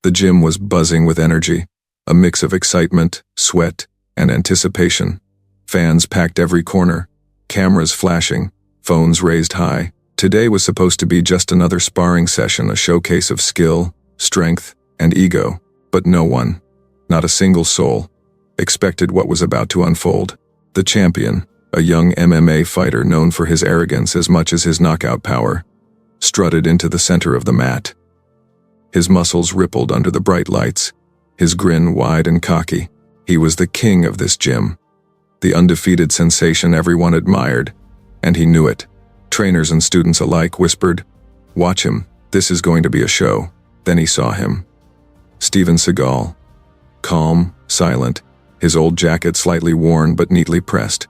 The gym was buzzing with energy, a mix of excitement, sweat, and anticipation. Fans packed every corner, cameras flashing, phones raised high. Today was supposed to be just another sparring session, a showcase of skill, strength, and ego, but no one, not a single soul, expected what was about to unfold. The champion, a young MMA fighter known for his arrogance as much as his knockout power, strutted into the center of the mat. His muscles rippled under the bright lights, his grin wide and cocky. He was the king of this gym, the undefeated sensation everyone admired, and he knew it. Trainers and students alike whispered, "Watch him, this is going to be a show." Then he saw him. Steven Seagal. Calm, silent, his old jacket slightly worn but neatly pressed.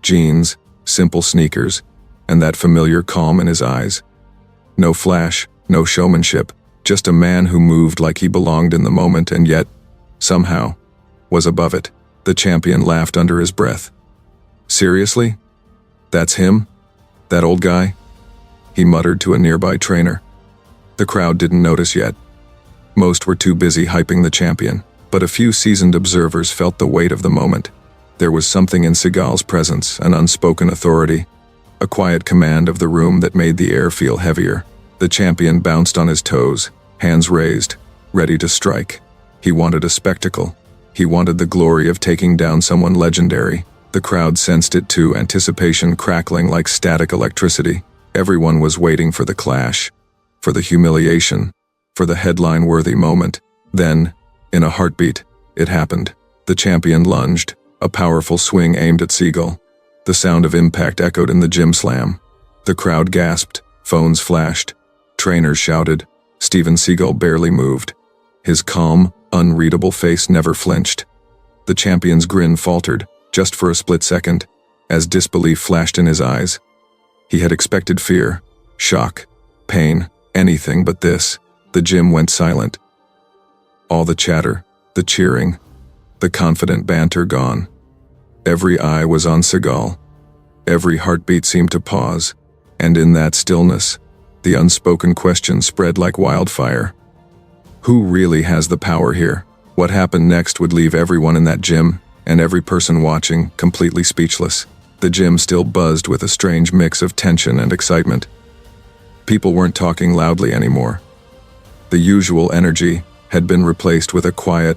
Jeans, simple sneakers, and that familiar calm in his eyes. No flash, no showmanship, just a man who moved like he belonged in the moment and yet, somehow, was above it. The champion laughed under his breath. "Seriously? That's him? That old guy?" he muttered to a nearby trainer. The crowd didn't notice yet. Most were too busy hyping the champion, but a few seasoned observers felt the weight of the moment. There was something in Seagal's presence, an unspoken authority, a quiet command of the room that made the air feel heavier. The champion bounced on his toes, hands raised, ready to strike. He wanted a spectacle. He wanted the glory of taking down someone legendary. The crowd sensed it too, anticipation crackling like static electricity. Everyone was waiting for the clash, for the humiliation, for the headline-worthy moment. Then, in a heartbeat, it happened. The champion lunged, a powerful swing aimed at Seagal. The sound of impact echoed in the gym slam. The crowd gasped, phones flashed, trainers shouted. Steven Seagal barely moved. His calm, unreadable face never flinched. The champion's grin faltered, just for a split second, as disbelief flashed in his eyes. He had expected fear, shock, pain, anything but this. The gym went silent. All the chatter, the cheering, the confident banter gone. Every eye was on Seagal. Every heartbeat seemed to pause, and in that stillness, the unspoken question spread like wildfire. Who really has the power here? What happened next would leave everyone in that gym, and every person watching, completely speechless. The gym still buzzed with a strange mix of tension and excitement. People weren't talking loudly anymore. The usual energy had been replaced with a quiet,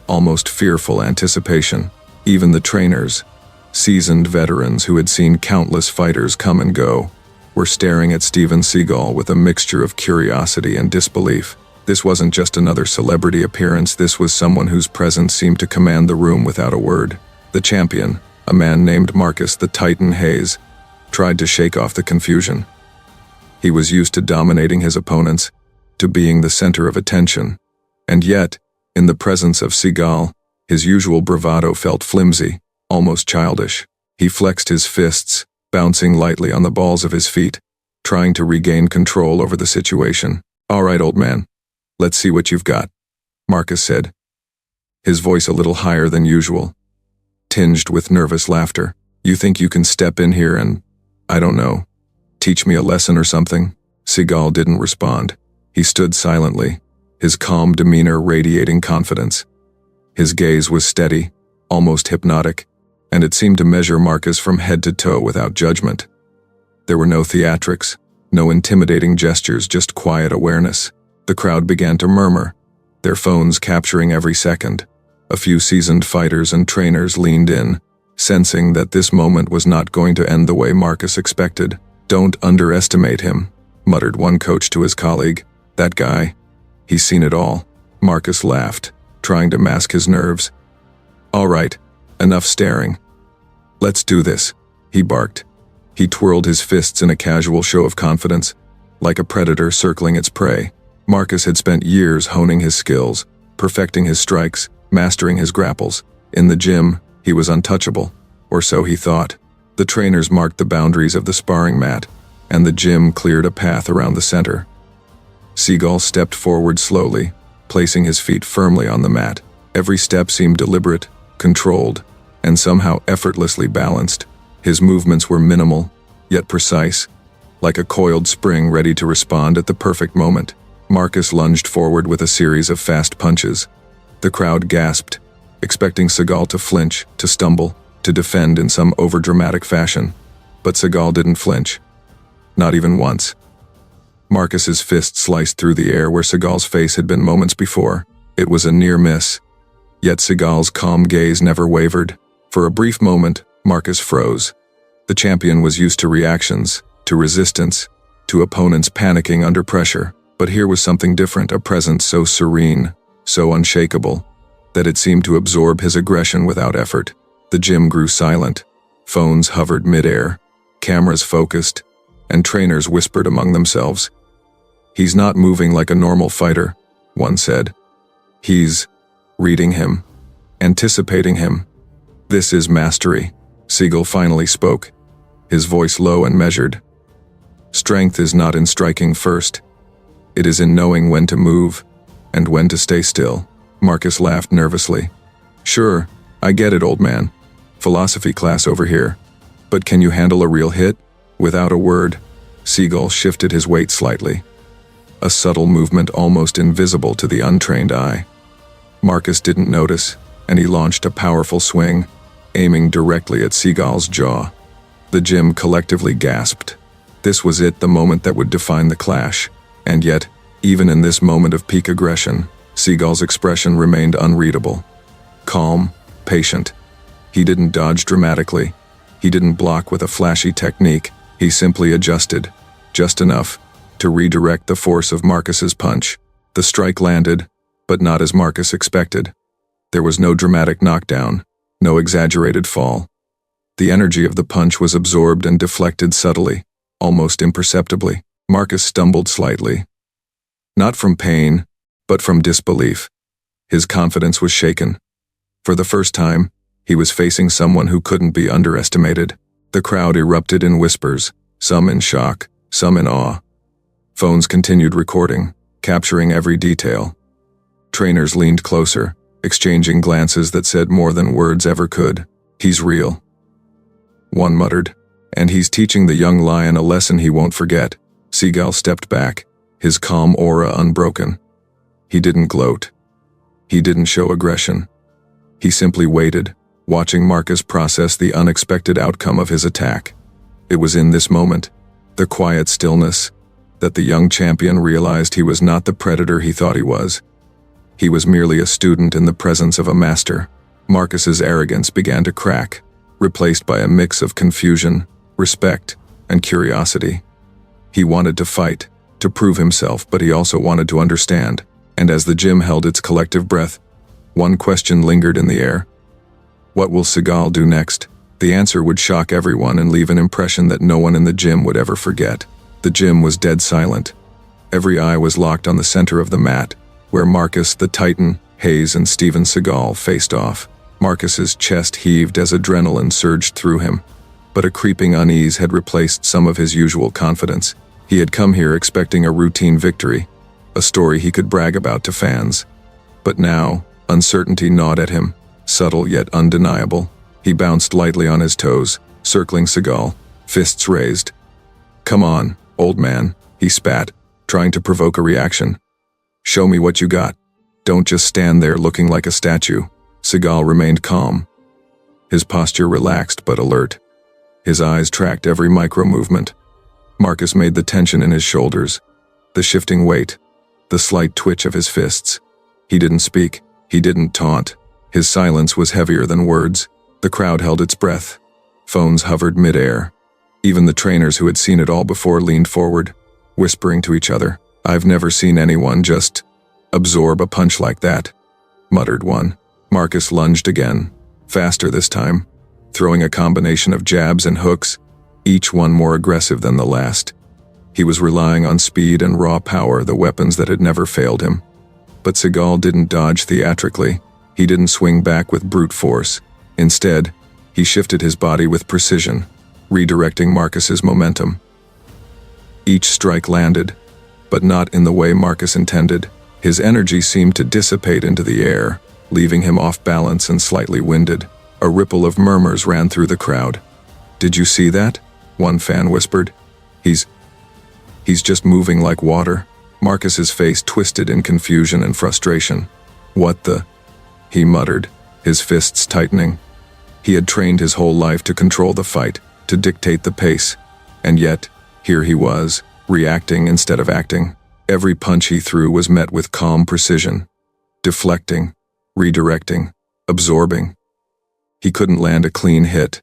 almost fearful anticipation. Even the trainers, seasoned veterans who had seen countless fighters come and go, were staring at Steven Seagal with a mixture of curiosity and disbelief. This wasn't just another celebrity appearance, this was someone whose presence seemed to command the room without a word. The champion, a man named Marcus the Titan Hayes, tried to shake off the confusion. He was used to dominating his opponents, to being the center of attention. And yet, in the presence of Seagal, his usual bravado felt flimsy, almost childish. He flexed his fists, bouncing lightly on the balls of his feet, trying to regain control over the situation. "All right, old man. Let's see what you've got," Marcus said, his voice a little higher than usual, tinged with nervous laughter. "You think you can step in here and, I don't know, teach me a lesson or something?" Seagal didn't respond. He stood silently, his calm demeanor radiating confidence. His gaze was steady, almost hypnotic, and it seemed to measure Marcus from head to toe without judgment. There were no theatrics, no intimidating gestures, just quiet awareness. The crowd began to murmur, their phones capturing every second. A few seasoned fighters and trainers leaned in, sensing that this moment was not going to end the way Marcus expected. "Don't underestimate him," muttered one coach to his colleague. "That guy, he's seen it all." Marcus laughed, trying to mask his nerves. "All right, enough staring. Let's do this," he barked. He twirled his fists in a casual show of confidence, like a predator circling its prey. Marcus had spent years honing his skills, perfecting his strikes, mastering his grapples. In the gym, he was untouchable, or so he thought. The trainers marked the boundaries of the sparring mat, and the gym cleared a path around the center. Seagal stepped forward slowly, placing his feet firmly on the mat. Every step seemed deliberate, controlled, and somehow effortlessly balanced. His movements were minimal, yet precise, like a coiled spring ready to respond at the perfect moment. Marcus lunged forward with a series of fast punches. The crowd gasped, expecting Seagal to flinch, to stumble, to defend in some overdramatic fashion. But Seagal didn't flinch. Not even once. Marcus's fist sliced through the air where Seagal's face had been moments before. It was a near miss. Yet Seagal's calm gaze never wavered. For a brief moment, Marcus froze. The champion was used to reactions, to resistance, to opponents panicking under pressure. But here was something different, a presence so serene, so unshakable, that it seemed to absorb his aggression without effort. The gym grew silent. Phones hovered mid-air, cameras focused, and trainers whispered among themselves. "He's not moving like a normal fighter," one said. "He's reading him, anticipating him. This is mastery." Seagal finally spoke, his voice low and measured. "Strength is not in striking first. It is in knowing when to move and when to stay still." Marcus laughed nervously. "Sure, I get it, old man. Philosophy class over here. But can you handle a real hit?" Without a word, Seagal shifted his weight slightly. A subtle movement almost invisible to the untrained eye. Marcus didn't notice, and he launched a powerful swing, aiming directly at Seagal's jaw. The gym collectively gasped. This was it, the moment that would define the clash. And yet, even in this moment of peak aggression, Seagal's expression remained unreadable. Calm, patient. He didn't dodge dramatically. He didn't block with a flashy technique. He simply adjusted, just enough, to redirect the force of Marcus's punch. The strike landed, but not as Marcus expected. There was no dramatic knockdown, no exaggerated fall. The energy of the punch was absorbed and deflected subtly, almost imperceptibly. Marcus stumbled slightly. Not from pain, but from disbelief. His confidence was shaken. For the first time, he was facing someone who couldn't be underestimated. The crowd erupted in whispers, some in shock, some in awe. Phones continued recording, capturing every detail. Trainers leaned closer, exchanging glances that said more than words ever could. "He's real," one muttered, "and he's teaching the young lion a lesson he won't forget." Seagal stepped back, his calm aura unbroken. He didn't gloat. He didn't show aggression. He simply waited, watching Marcus process the unexpected outcome of his attack. It was in this moment, the quiet stillness, that the young champion realized he was not the predator he thought he was. He was merely a student in the presence of a master. Marcus's arrogance began to crack, replaced by a mix of confusion, respect, and curiosity. He wanted to fight, to prove himself, but he also wanted to understand. And as the gym held its collective breath, one question lingered in the air. What will Seagal do next? The answer would shock everyone and leave an impression that no one in the gym would ever forget. The gym was dead silent. Every eye was locked on the center of the mat, where Marcus, the Titan, Hayes, and Steven Seagal faced off. Marcus's chest heaved as adrenaline surged through him, but a creeping unease had replaced some of his usual confidence. He had come here expecting a routine victory, a story he could brag about to fans. But now, uncertainty gnawed at him, subtle yet undeniable. He bounced lightly on his toes, circling Seagal, fists raised. "Come on, old man," he spat, trying to provoke a reaction. "Show me what you got. Don't just stand there looking like a statue." Seagal remained calm, his posture relaxed but alert. His eyes tracked every micro-movement. Marcus made the tension in his shoulders, the shifting weight, the slight twitch of his fists. He didn't speak. He didn't taunt. His silence was heavier than words. The crowd held its breath. Phones hovered mid-air. Even the trainers who had seen it all before leaned forward, whispering to each other. "I've never seen anyone just absorb a punch like that," muttered one. Marcus lunged again, faster this time, throwing a combination of jabs and hooks, each one more aggressive than the last. He was relying on speed and raw power, the weapons that had never failed him. But Seagal didn't dodge theatrically. He didn't swing back with brute force. Instead, he shifted his body with precision, redirecting Marcus's momentum. Each strike landed, but not in the way Marcus intended. His energy seemed to dissipate into the air, leaving him off balance and slightly winded. A ripple of murmurs ran through the crowd. "Did you see that?" one fan whispered. He's just moving like water." Marcus's face twisted in confusion and frustration. "What the?" he muttered, his fists tightening. He had trained his whole life to control the fight, to dictate the pace. And yet, here he was, reacting instead of acting. Every punch he threw was met with calm precision. Deflecting, redirecting, absorbing. He couldn't land a clean hit.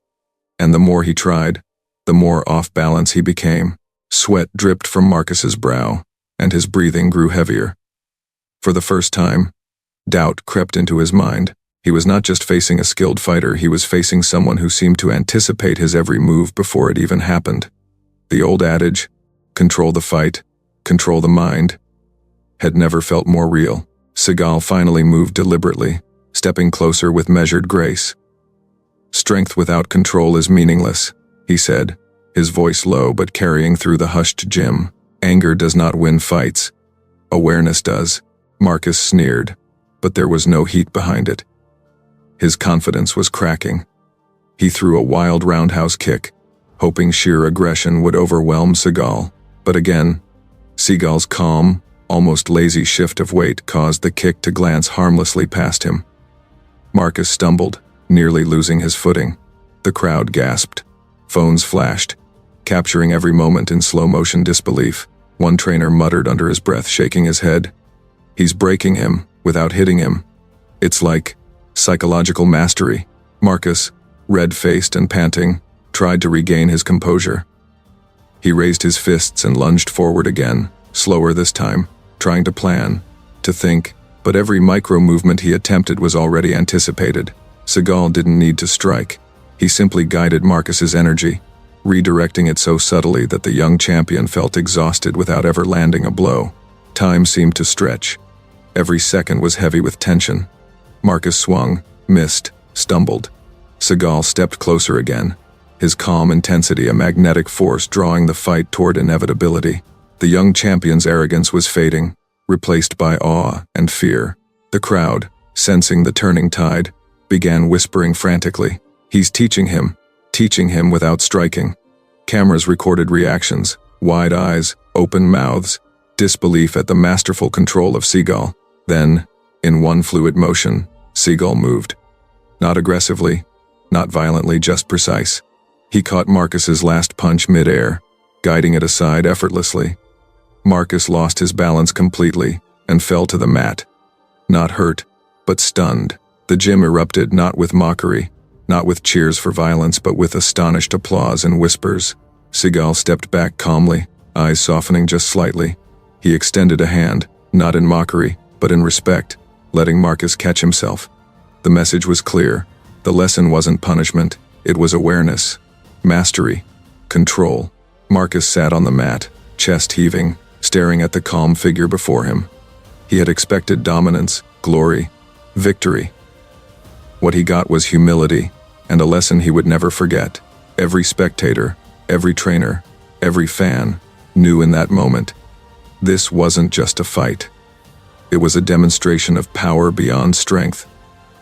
And the more he tried, the more off balance he became. Sweat dripped from Marcus's brow, and his breathing grew heavier. For the first time, doubt crept into his mind. He was not just facing a skilled fighter, he was facing someone who seemed to anticipate his every move before it even happened. The old adage, control the fight, control the mind, had never felt more real. Seagal finally moved deliberately, stepping closer with measured grace. "Strength without control is meaningless," he said, his voice low but carrying through the hushed gym. "Anger does not win fights. Awareness does." Marcus sneered, but there was no heat behind it. His confidence was cracking. He threw a wild roundhouse kick, hoping sheer aggression would overwhelm Seagal. But again, Seagal's calm, almost lazy shift of weight caused the kick to glance harmlessly past him. Marcus stumbled, nearly losing his footing. The crowd gasped. Phones flashed, capturing every moment in slow-motion disbelief. One trainer muttered under his breath, shaking his head. "He's breaking him without hitting him. It's like psychological mastery." Marcus, red-faced and panting, tried to regain his composure. He raised his fists and lunged forward again, slower this time, trying to plan, to think, but every micro-movement he attempted was already anticipated. Seagal didn't need to strike. He simply guided Marcus's energy, redirecting it so subtly that the young champion felt exhausted without ever landing a blow. Time seemed to stretch. Every second was heavy with tension. Marcus swung, missed, stumbled. Seagal stepped closer again, his calm intensity a magnetic force drawing the fight toward inevitability. The young champion's arrogance was fading, replaced by awe and fear. The crowd, sensing the turning tide, began whispering frantically, "He's teaching him without striking." Cameras recorded reactions, wide eyes, open mouths, disbelief at the masterful control of Seagal. Then, in one fluid motion, Seagal moved. Not aggressively, not violently, just precise. He caught Marcus's last punch mid-air, guiding it aside effortlessly. Marcus lost his balance completely and fell to the mat. Not hurt, but stunned. The gym erupted not with mockery, not with cheers for violence, but with astonished applause and whispers. Seagal stepped back calmly, eyes softening just slightly. He extended a hand, not in mockery, but in respect, letting Marcus catch himself. The message was clear. The lesson wasn't punishment, it was awareness, mastery, control. Marcus sat on the mat, chest heaving, staring at the calm figure before him. He had expected dominance, glory, victory. What he got was humility, and a lesson he would never forget. Every spectator, every trainer, every fan knew in that moment, this wasn't just a fight. It was a demonstration of power beyond strength,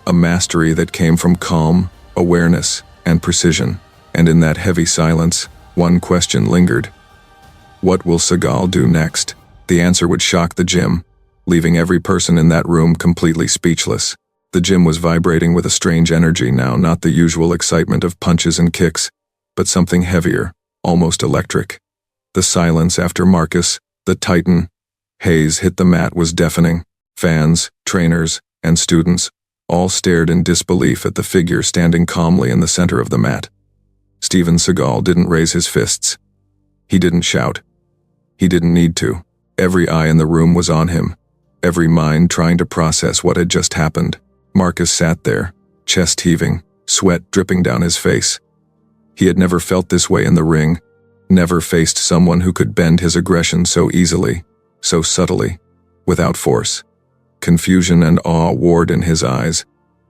a mastery that came from calm, awareness, and precision. And in that heavy silence, one question lingered. What will Seagal do next? The answer would shock the gym, leaving every person in that room completely speechless. The gym was vibrating with a strange energy now, not the usual excitement of punches and kicks, but something heavier, almost electric. The silence after Marcus, the Titan, Hayes hit the mat was deafening. Fans, trainers, and students all stared in disbelief at the figure standing calmly in the center of the mat. Steven Seagal didn't raise his fists. He didn't shout. He didn't need to. Every eye in the room was on him, every mind trying to process what had just happened. Marcus sat there, chest heaving, sweat dripping down his face. He had never felt this way in the ring, never faced someone who could bend his aggression so easily, so subtly, without force. Confusion and awe warred in his eyes,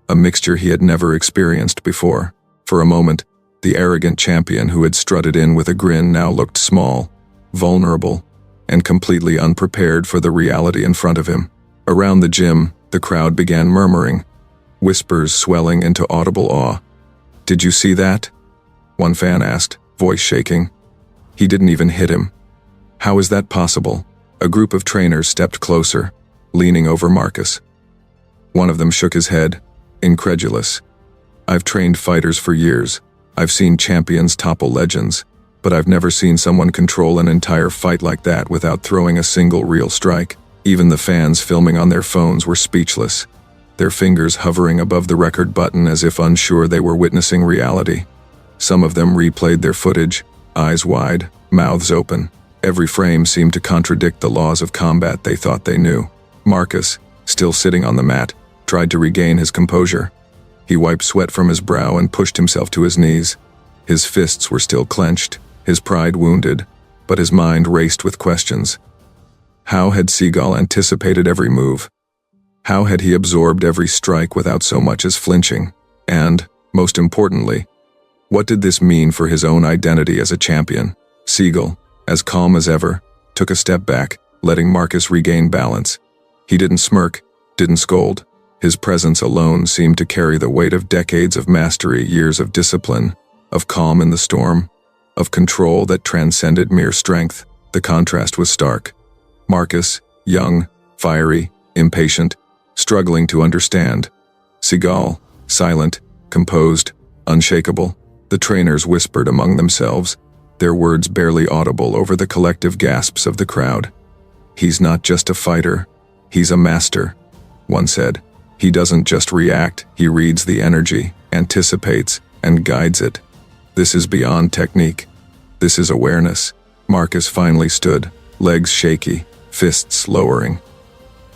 a mixture he had never experienced before. For a moment, the arrogant champion who had strutted in with a grin now looked small, vulnerable, and completely unprepared for the reality in front of him. Around the gym, the crowd began murmuring, whispers swelling into audible awe. "Did you see that?" one fan asked, voice shaking. "He didn't even hit him. How is that possible?" A group of trainers stepped closer, leaning over Marcus. One of them shook his head, incredulous. I've trained fighters for years. I've seen champions topple legends, but I've never seen someone control an entire fight like that without throwing a single real strike. Even the fans filming on their phones were speechless, their fingers hovering above the record button as if unsure they were witnessing reality. Some of them replayed their footage, eyes wide, mouths open. Every frame seemed to contradict the laws of combat they thought they knew. Marcus, still sitting on the mat, tried to regain his composure. He wiped sweat from his brow and pushed himself to his knees. His fists were still clenched, his pride wounded, but his mind raced with questions. How had Seagal anticipated every move? How had he absorbed every strike without so much as flinching? And, most importantly, what did this mean for his own identity as a champion? Seagal, as calm as ever, took a step back, letting Marcus regain balance. He didn't smirk, didn't scold. His presence alone seemed to carry the weight of decades of mastery, years of discipline, of calm in the storm, of control that transcended mere strength. The contrast was stark. Marcus, young, fiery, impatient, struggling to understand. Seagal, silent, composed, unshakable. The trainers whispered among themselves, their words barely audible over the collective gasps of the crowd. He's not just a fighter, he's a master, one said. He doesn't just react, he reads the energy, anticipates, and guides it. This is beyond technique. This is awareness. Marcus finally stood, legs shaky, fists lowering.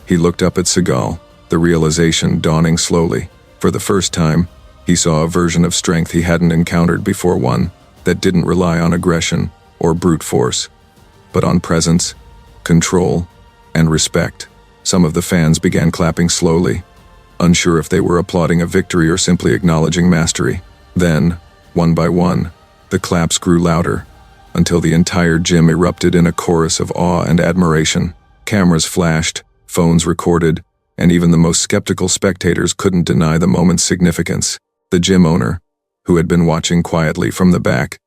He looked up at Seagal, the realization dawning slowly. For the first time, he saw a version of strength he hadn't encountered before, one that didn't rely on aggression or brute force, but on presence, control, and respect. Some of the fans began clapping slowly, unsure if they were applauding a victory or simply acknowledging mastery. Then, one by one, the claps grew louder, until the entire gym erupted in a chorus of awe and admiration. Cameras flashed, phones recorded, and even the most skeptical spectators couldn't deny the moment's significance. The gym owner, who had been watching quietly from the back,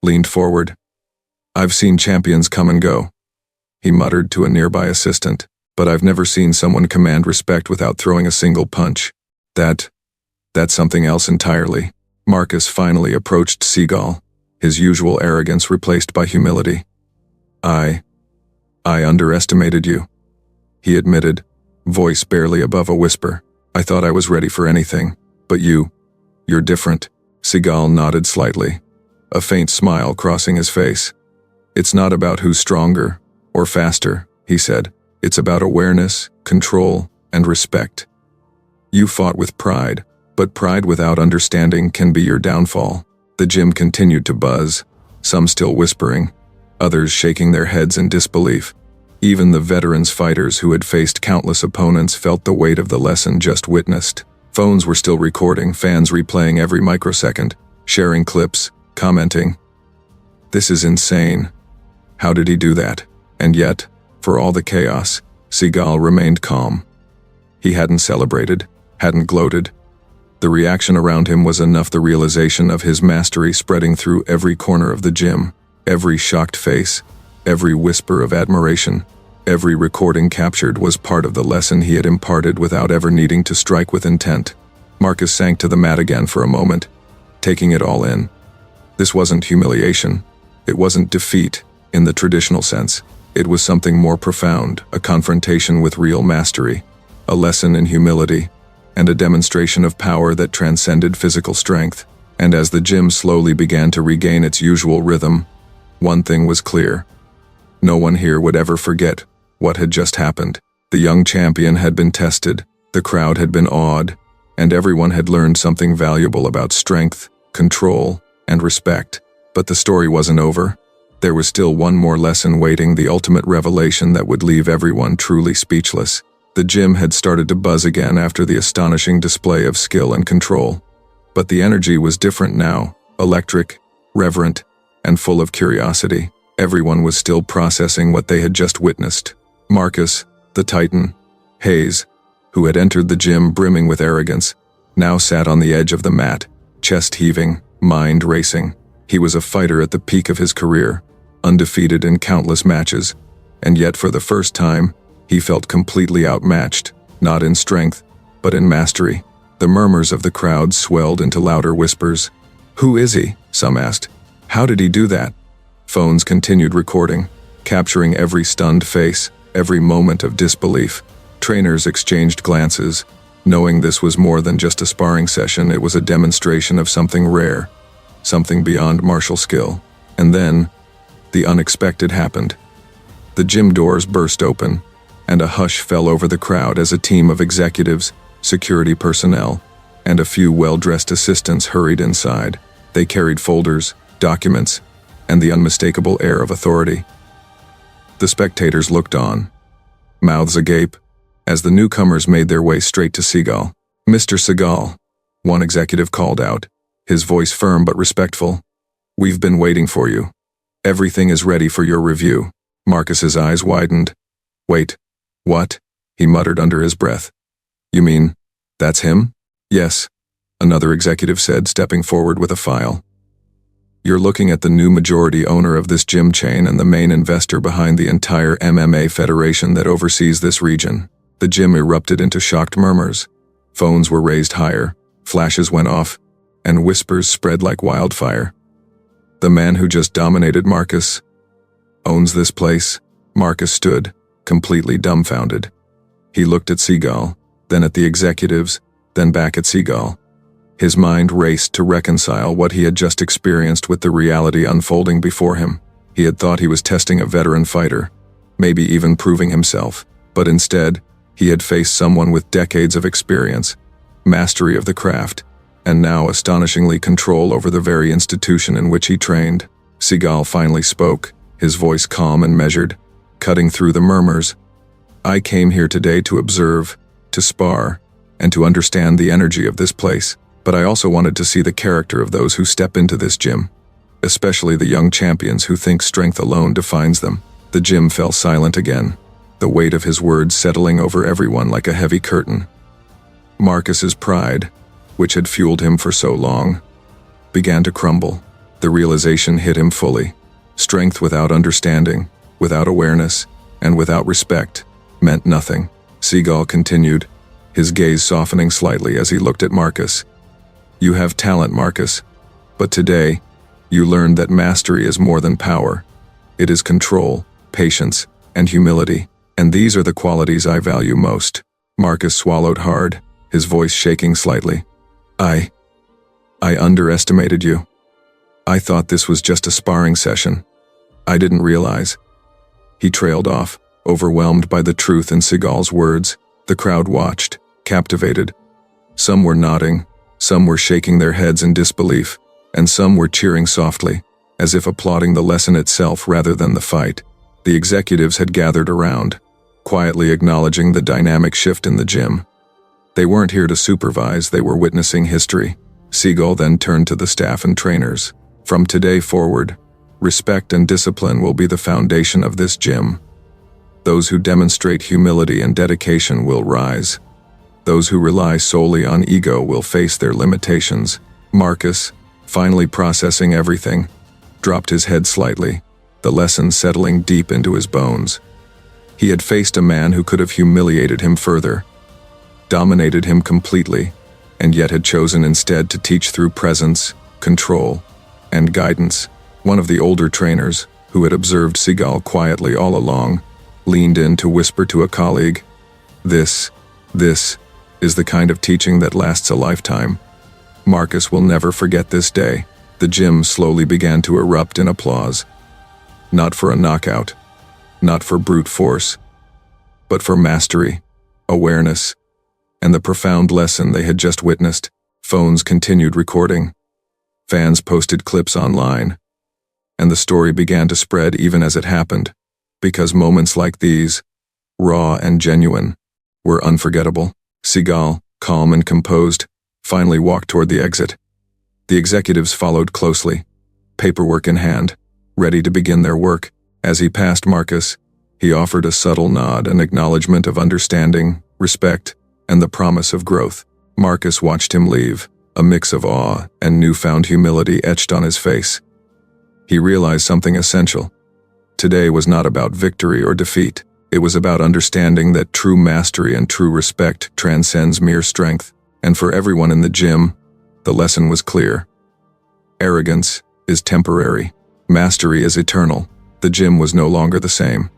leaned forward. "I've seen champions come and go," he muttered to a nearby assistant, "but I've never seen someone command respect without throwing a single punch. That's something else entirely." Marcus finally approached Seagal, his usual arrogance replaced by humility. I underestimated you," he admitted, voice barely above a whisper. "I thought I was ready for anything, but you're different." Seagal nodded slightly, a faint smile crossing his face. "It's not about who's stronger or faster," he said. "It's about awareness, control, and respect. You fought with pride, but pride without understanding can be your downfall." The gym continued to buzz, some still whispering, others shaking their heads in disbelief. Even the veterans fighters who had faced countless opponents felt the weight of the lesson just witnessed. Phones were still recording, fans replaying every microsecond, sharing clips, commenting. "This is insane. How did he do that?" And yet, for all the chaos, Seagal remained calm. He hadn't celebrated, hadn't gloated. The reaction around him was enough, the realization of his mastery spreading through every corner of the gym, every shocked face, every whisper of admiration. Every recording captured was part of the lesson he had imparted without ever needing to strike with intent. Marcus sank to the mat again for a moment, taking it all in. This wasn't humiliation. It wasn't defeat, in the traditional sense. It was something more profound, a confrontation with real mastery, a lesson in humility, and a demonstration of power that transcended physical strength. And as the gym slowly began to regain its usual rhythm, one thing was clear. No one here would ever forget what had just happened. The young champion had been tested, the crowd had been awed, and everyone had learned something valuable about strength, control, and respect. But the story wasn't over. There was still one more lesson waiting, the ultimate revelation that would leave everyone truly speechless. The gym had started to buzz again after the astonishing display of skill and control. But the energy was different now, electric, reverent, and full of curiosity. Everyone was still processing what they had just witnessed. Marcus, the Titan, Hayes, who had entered the gym brimming with arrogance, now sat on the edge of the mat, chest heaving, mind racing. He was a fighter at the peak of his career, undefeated in countless matches, And yet for the first time, he felt completely outmatched, not in strength, but in mastery. The murmurs of the crowd swelled into louder whispers. "Who is he?" some asked. "How did he do that?" Phones continued recording, capturing every stunned face, every moment of disbelief. Trainers exchanged glances, knowing this was more than just a sparring session. It was a demonstration of something rare, something beyond martial skill. And then, the unexpected happened. The gym doors burst open, and a hush fell over the crowd as a team of executives, security personnel, and a few well-dressed assistants hurried inside. They carried folders, documents, and the unmistakable air of authority. The spectators looked on, mouths agape, as the newcomers made their way straight to Seagal. "Mr. Seagal," one executive called out, his voice firm but respectful. "We've been waiting for you. Everything is ready for your review." Marcus's eyes widened. "Wait, what?" he muttered under his breath. "You mean, that's him?" "Yes," another executive said, stepping forward with a file. "You're looking at the new majority owner of this gym chain and the main investor behind the entire MMA federation that oversees this region." The gym erupted into shocked murmurs. Phones were raised higher, flashes went off, and whispers spread like wildfire. "The man who just dominated Marcus owns this place?" Marcus stood, completely dumbfounded. He looked at Seagal, then at the executives, then back at Seagal. His mind raced to reconcile what he had just experienced with the reality unfolding before him. He had thought he was testing a veteran fighter, maybe even proving himself, but instead, he had faced someone with decades of experience, mastery of the craft, and now astonishingly control over the very institution in which he trained. Seagal finally spoke, his voice calm and measured, cutting through the murmurs. "I came here today to observe, to spar, and to understand the energy of this place, but I also wanted to see the character of those who step into this gym, especially the young champions who think strength alone defines them." The gym fell silent again, the weight of his words settling over everyone like a heavy curtain. Marcus's pride, which had fueled him for so long, began to crumble. The realization hit him fully. Strength without understanding, without awareness, and without respect meant nothing. Seagal continued, his gaze softening slightly as he looked at Marcus. "You have talent, Marcus, but today, you learned that mastery is more than power. It is control, patience, and humility, and these are the qualities I value most." Marcus swallowed hard, his voice shaking slightly. I underestimated you. I thought this was just a sparring session. I didn't realize." He trailed off, overwhelmed by the truth in Seagal's words. The crowd watched, captivated. Some were nodding, some were shaking their heads in disbelief, and some were cheering softly, as if applauding the lesson itself rather than the fight. The executives had gathered around, quietly acknowledging the dynamic shift in the gym. They weren't here to supervise, they were witnessing history. Seagal then turned to the staff and trainers. "From today forward, respect and discipline will be the foundation of this gym. Those who demonstrate humility and dedication will rise. Those who rely solely on ego will face their limitations." Marcus, finally processing everything, dropped his head slightly, the lesson settling deep into his bones. He had faced a man who could have humiliated him further, dominated him completely, and yet had chosen instead to teach through presence, control, and guidance. One of the older trainers, who had observed Seagal quietly all along, leaned in to whisper to a colleague, This is the kind of teaching that lasts a lifetime. Marcus will never forget this day." The gym slowly began to erupt in applause. Not for a knockout, not for brute force, but for mastery, awareness, and the profound lesson they had just witnessed. Phones continued recording. Fans posted clips online, and the story began to spread even as it happened, because moments like these, raw and genuine, were unforgettable. Seagal, calm and composed, finally walked toward the exit. The executives followed closely, paperwork in hand, ready to begin their work. As he passed Marcus, he offered a subtle nod, an acknowledgement of understanding, respect, and the promise of growth. Marcus watched him leave, a mix of awe and newfound humility etched on his face. He realized something essential. Today was not about victory or defeat. It was about understanding that true mastery and true respect transcends mere strength. And for everyone in the gym, the lesson was clear. Arrogance is temporary. Mastery is eternal. The gym was no longer the same.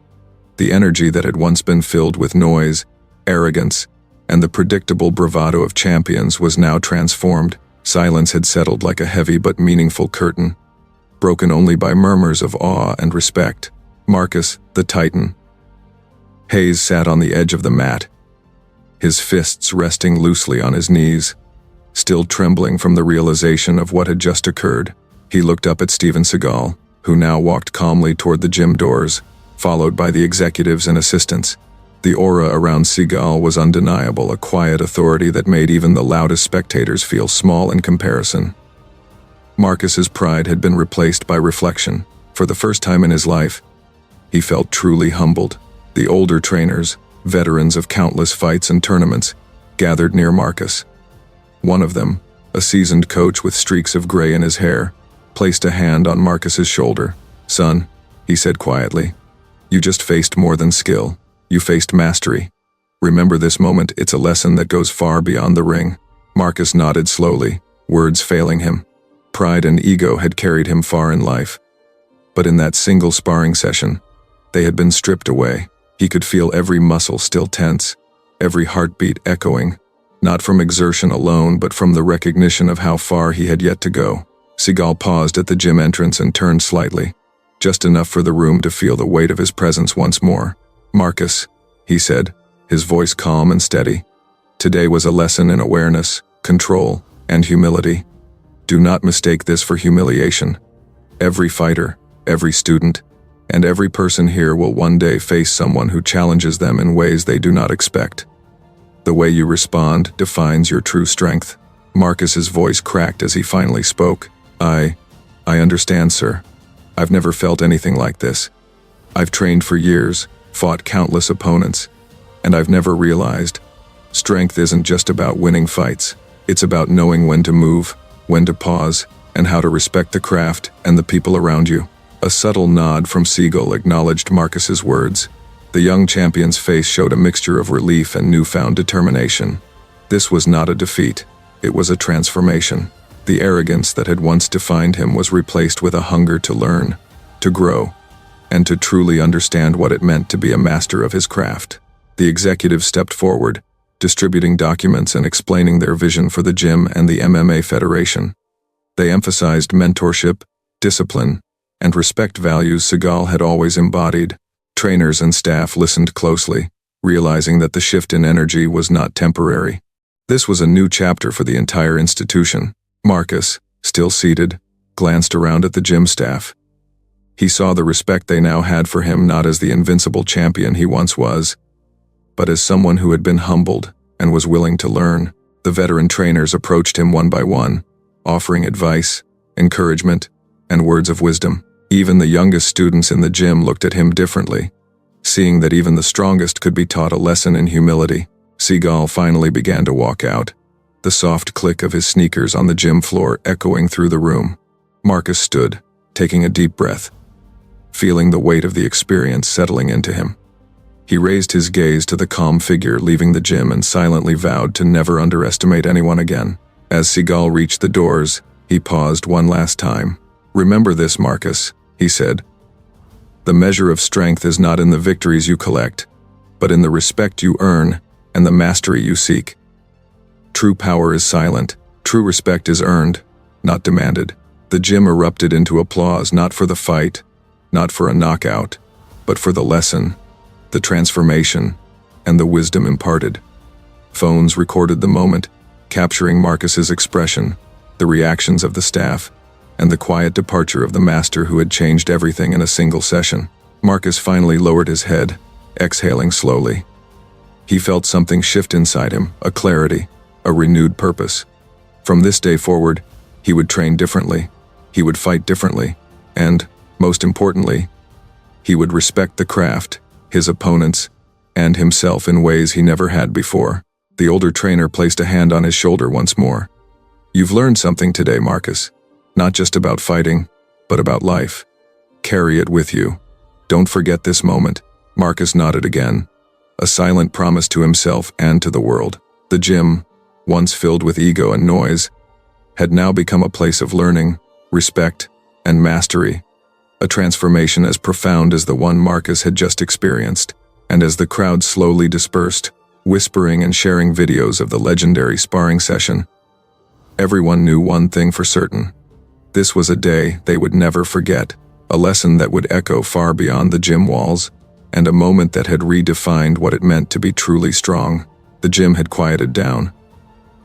The energy that had once been filled with noise, arrogance, and the predictable bravado of champions was now transformed. Silence had settled like a heavy but meaningful curtain, broken only by murmurs of awe and respect. Marcus, the Titan. Hayes sat on the edge of the mat, his fists resting loosely on his knees, still trembling from the realization of what had just occurred. He looked up at Steven Seagal, who now walked calmly toward the gym doors, followed by the executives and assistants. The aura around Seagal was undeniable, a quiet authority that made even the loudest spectators feel small in comparison. Marcus's pride had been replaced by reflection. For the first time in his life, he felt truly humbled. The older trainers, veterans of countless fights and tournaments, gathered near Marcus. One of them, a seasoned coach with streaks of gray in his hair, placed a hand on Marcus's shoulder. "Son," he said quietly, "you just faced more than skill. You faced mastery. Remember this moment, it's a lesson that goes far beyond the ring." Marcus nodded slowly, words failing him. Pride and ego had carried him far in life. But in that single sparring session, they had been stripped away. He could feel every muscle still tense, every heartbeat echoing, not from exertion alone but from the recognition of how far he had yet to go. Seagal paused at the gym entrance and turned slightly, just enough for the room to feel the weight of his presence once more. "Marcus," he said, his voice calm and steady. "Today was a lesson in awareness, control, and humility. Do not mistake this for humiliation. Every fighter, every student, and every person here will one day face someone who challenges them in ways they do not expect. The way you respond defines your true strength." Marcus's voice cracked as he finally spoke. I understand, sir. I've never felt anything like this. I've trained for years, fought countless opponents, and I've never realized strength isn't just about winning fights. It's about knowing when to move, when to pause, and how to respect the craft and the people around you. A subtle nod from Seagal acknowledged Marcus's words. The young champion's face showed a mixture of relief and newfound determination. This was not a defeat. It was a transformation. The arrogance that had once defined him was replaced with a hunger to learn, to grow, and to truly understand what it meant to be a master of his craft. The executives stepped forward, distributing documents and explaining their vision for the gym and the MMA Federation. They emphasized mentorship, discipline, and respect, values Seagal had always embodied. Trainers and staff listened closely, realizing that the shift in energy was not temporary. This was a new chapter for the entire institution. Marcus, still seated, glanced around at the gym staff. He saw the respect they now had for him, not as the invincible champion he once was, but as someone who had been humbled and was willing to learn. The veteran trainers approached him one by one, offering advice, encouragement, and words of wisdom. Even the youngest students in the gym looked at him differently, seeing that even the strongest could be taught a lesson in humility. Seagal finally began to walk out, the soft click of his sneakers on the gym floor echoing through the room. Marcus stood, taking a deep breath, feeling the weight of the experience settling into him. He raised his gaze to the calm figure leaving the gym and silently vowed to never underestimate anyone again. As Seagal reached the doors, he paused one last time. "Remember this, Marcus," he said. "The measure of strength is not in the victories you collect, but in the respect you earn and the mastery you seek. True power is silent. True respect is earned, not demanded." The gym erupted into applause, not for the fight, not for a knockout, but for the lesson, the transformation, and the wisdom imparted. Phones recorded the moment, capturing Marcus's expression, the reactions of the staff, and the quiet departure of the master who had changed everything in a single session. Marcus finally lowered his head, exhaling slowly. He felt something shift inside him, a clarity, a renewed purpose. From this day forward, he would train differently, he would fight differently, and, most importantly, he would respect the craft, his opponents, and himself in ways he never had before. The older trainer placed a hand on his shoulder once more. "You've learned something today, Marcus. Not just about fighting, but about life. Carry it with you. Don't forget this moment. Marcus nodded again, a silent promise to himself and to the world. The gym, once filled with ego and noise, had now become a place of learning, respect, and mastery, a transformation as profound as the one Marcus had just experienced. And as the crowd slowly dispersed, whispering and sharing videos of the legendary sparring session, everyone knew one thing for certain. This was a day they would never forget, a lesson that would echo far beyond the gym walls, and a moment that had redefined what it meant to be truly strong. The gym had quieted down,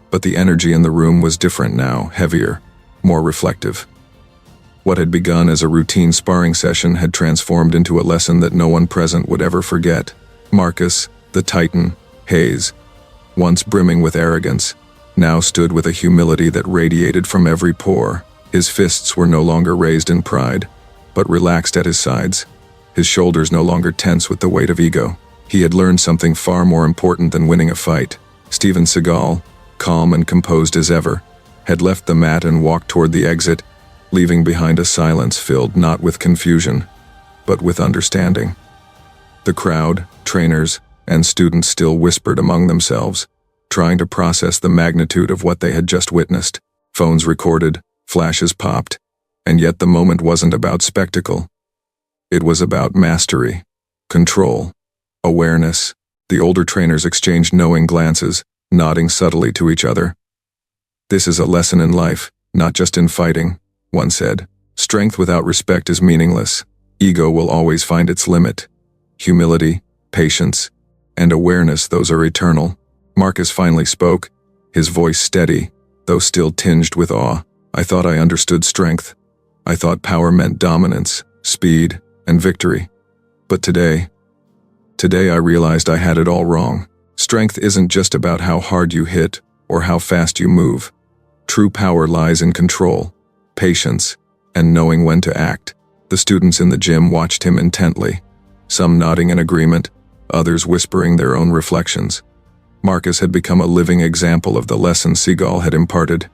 but the energy in the room was different now, heavier, more reflective. What had begun as a routine sparring session had transformed into a lesson that no one present would ever forget. Marcus, the Titan, Hayes, once brimming with arrogance, now stood with a humility that radiated from every pore. His fists were no longer raised in pride, but relaxed at his sides, his shoulders no longer tense with the weight of ego. He had learned something far more important than winning a fight. Steven Seagal, calm and composed as ever, had left the mat and walked toward the exit, leaving behind a silence filled not with confusion, but with understanding. The crowd, trainers, and students still whispered among themselves, trying to process the magnitude of what they had just witnessed. Phones recorded, flashes popped, and yet the moment wasn't about spectacle. It was about mastery, control, awareness. The older trainers exchanged knowing glances, nodding subtly to each other. "This is a lesson in life, not just in fighting," one said. "Strength without respect is meaningless. Ego will always find its limit. Humility, patience, and awareness, those are eternal." Marcus finally spoke, his voice steady, though still tinged with awe. "I thought I understood strength. I thought power meant dominance, speed, and victory. But today I realized I had it all wrong. Strength isn't just about how hard you hit or how fast you move. True power lies in control, patience, and knowing when to act." The students in the gym watched him intently, some nodding in agreement, others whispering their own reflections. Marcus had become a living example of the lesson Seagal had imparted.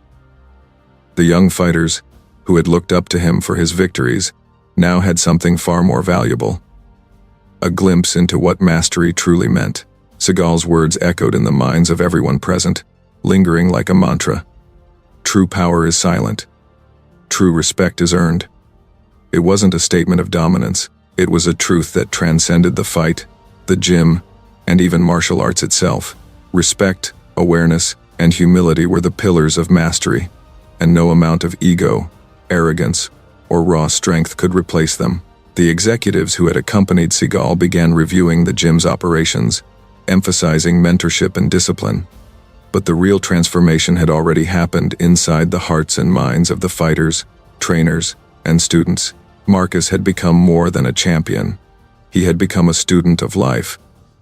The young fighters, who had looked up to him for his victories, now had something far more valuable: a glimpse into what mastery truly meant. Seagal's words echoed in the minds of everyone present, lingering like a mantra. True power is silent. True respect is earned. It wasn't a statement of dominance. It was a truth that transcended the fight, the gym, and even martial arts itself. Respect, awareness, and humility were the pillars of mastery, and no amount of ego, arrogance, or raw strength could replace them. The executives who had accompanied Seagal began reviewing the gym's operations, emphasizing mentorship and discipline. But the real transformation had already happened inside the hearts and minds of the fighters, trainers, and students. Marcus had become more than a champion. He had become a student of life,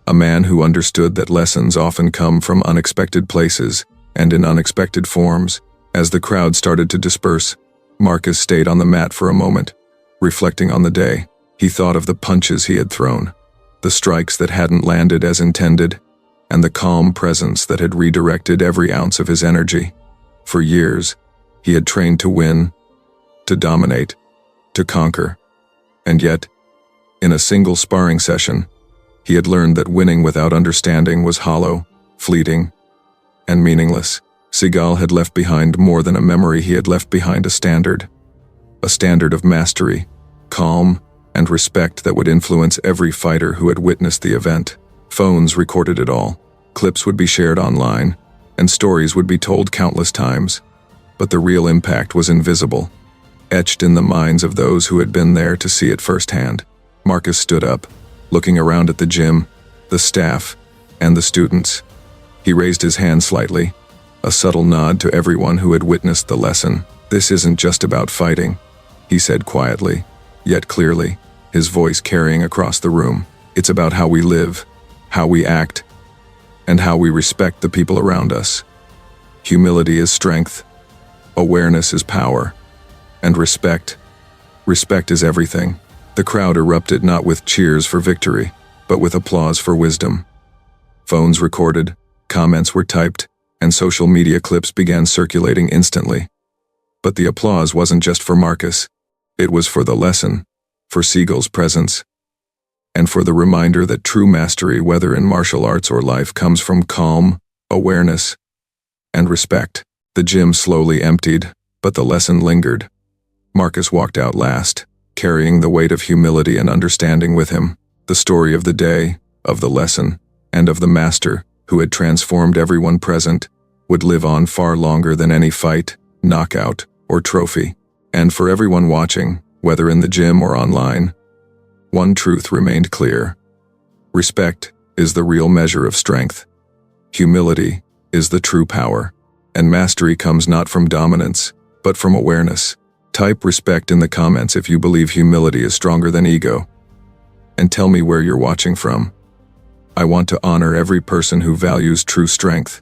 a man who understood that lessons often come from unexpected places and in unexpected forms. As the crowd started to disperse, Marcus stayed on the mat for a moment, reflecting on the day. He thought of the punches he had thrown, the strikes that hadn't landed as intended, and the calm presence that had redirected every ounce of his energy. For years, he had trained to win, to dominate, to conquer. And yet, in a single sparring session, he had learned that winning without understanding was hollow, fleeting, and meaningless. Seagal had left behind more than a memory. He had left behind a standard of mastery, calm, and respect that would influence every fighter who had witnessed the event. Phones recorded it all. Clips would be shared online, and stories would be told countless times. But the real impact was invisible, etched in the minds of those who had been there to see it firsthand. Marcus stood up, looking around at the gym, the staff, and the students. He raised his hand slightly, a subtle nod to everyone who had witnessed the lesson. "This isn't just about fighting," he said quietly, yet clearly, his voice carrying across the room. "It's about how we live, how we act, and how we respect the people around us. Humility is strength, awareness is power, and respect is everything." The crowd erupted not with cheers for victory, but with applause for wisdom. Phones recorded, comments were typed, and social media clips began circulating instantly. But the applause wasn't just for Marcus. It was for the lesson, for Seagal's presence, and for the reminder that true mastery, whether in martial arts or life, comes from calm, awareness, and respect. The gym slowly emptied, but the lesson lingered. Marcus walked out last, carrying the weight of humility and understanding with him, the story of the day, of the lesson, and of the master who had transformed everyone present, would live on far longer than any fight, knockout, or trophy. And for everyone watching, whether in the gym or online, one truth remained clear. Respect is the real measure of strength. Humility is the true power. And mastery comes not from dominance, but from awareness. Type respect in the comments if you believe humility is stronger than ego. And tell me where you're watching from. I want to honor every person who values true strength.